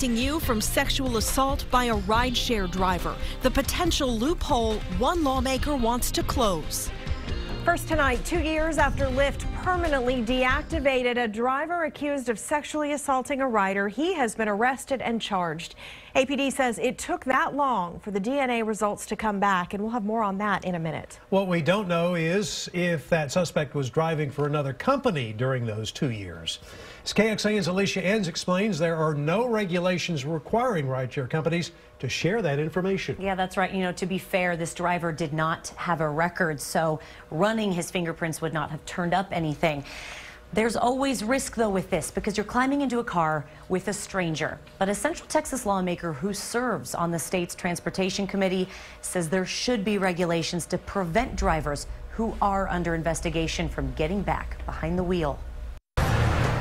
protecting you from sexual assault by a rideshare driver. The potential loophole one lawmaker wants to close. First tonight, 2 years after Lyft permanently deactivated a driver accused of sexually assaulting a rider, he has been arrested and charged. APD says it took that long for the DNA results to come back, and we'll have more on that in a minute. What we don't know is if that suspect was driving for another company during those 2 years. As KXAN's Alicia Enns explains, there are no regulations requiring rideshare companies to share that information. Yeah, that's right. You know, to be fair, this driver did not have a record, so running his fingerprints would not have turned up anything. There's always risk, though, with this because you're climbing into a car with a stranger. But a Central Texas lawmaker who serves on the state's transportation committee says there should be regulations to prevent drivers who are under investigation from getting back behind the wheel.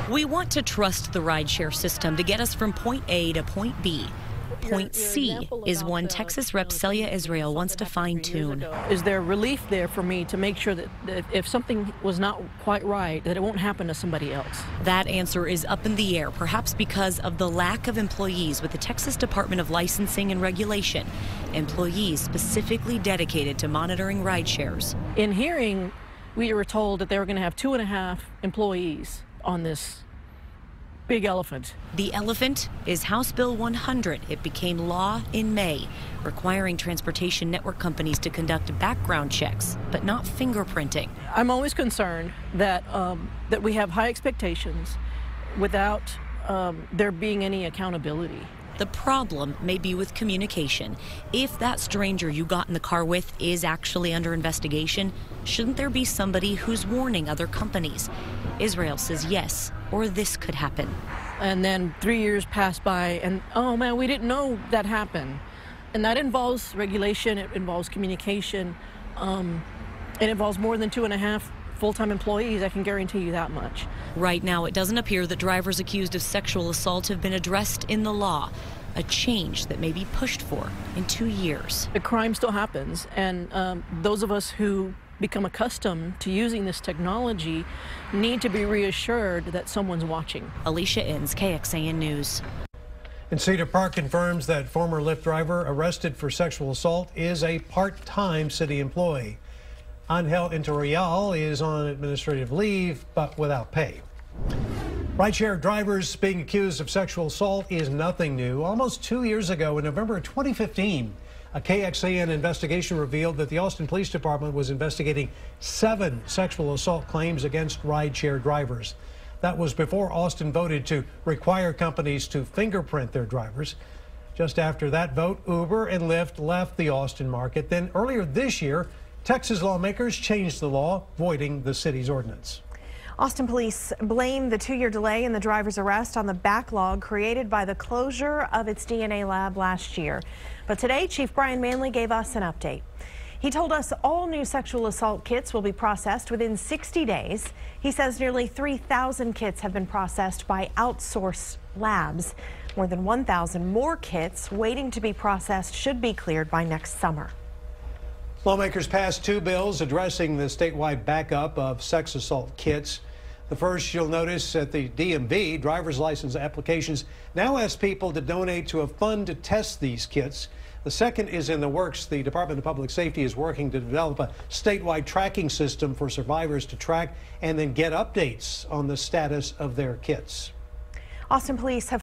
We want to trust the rideshare system to get us from point A to point B. Point C is one Texas Rep. Celia Israel wants to fine-tune. Is there relief there for me to make sure that if something was not quite right, that it won't happen to somebody else? That answer is up in the air, perhaps because of the lack of employees with the Texas Department of Licensing and Regulation, employees specifically dedicated to monitoring rideshares. In hearing, we were told that they were going to have 2.5 employees on this big elephant. The elephant is House Bill 100. It became law in May, requiring transportation network companies to conduct background checks, but not fingerprinting. I'm always concerned that that we have high expectations without there being any accountability. The problem may be with communication. If that stranger you got in the car with is actually under investigation, shouldn't there be somebody who's warning other companies? Israel says yes, or this could happen. And then 3 years pass by and, oh man, we didn't know that happened. And that involves regulation, it involves communication, it involves more than 2.5 full-time employees, I can guarantee you that much. Right now, it doesn't appear that drivers accused of sexual assault have been addressed in the law, a change that may be pushed for in 2 years. The crime still happens, and those of us who become accustomed to using this technology need to be reassured that someone's watching. Alicia Enns, KXAN News. And Cedar Park confirms that former Lyft driver arrested for sexual assault is a part-time city employee. Angel Interial is on administrative leave, but without pay. Rideshare drivers being accused of sexual assault is nothing new. Almost 2 years ago, in November 2015, a KXAN investigation revealed that the Austin Police Department was investigating 7 sexual assault claims against rideshare drivers. That was before Austin voted to require companies to fingerprint their drivers. Just after that vote, Uber and Lyft left the Austin market. Then earlier this year, Texas lawmakers changed the law, voiding the city's ordinance. Austin police blame the 2-year delay in the driver's arrest on the backlog created by the closure of its DNA lab last year. But today, Chief Brian Manley gave us an update. He told us all new sexual assault kits will be processed within 60 days. He says nearly 3,000 kits have been processed by outsourced labs. More than 1,000 more kits waiting to be processed should be cleared by next summer. Lawmakers passed 2 bills addressing the statewide backup of sex assault kits. The first, you'll notice at the DMV, driver's license applications now ask people to donate to a fund to test these kits. The second is in the works. The Department of Public Safety is working to develop a statewide tracking system for survivors to track and then get updates on the status of their kits. Austin police have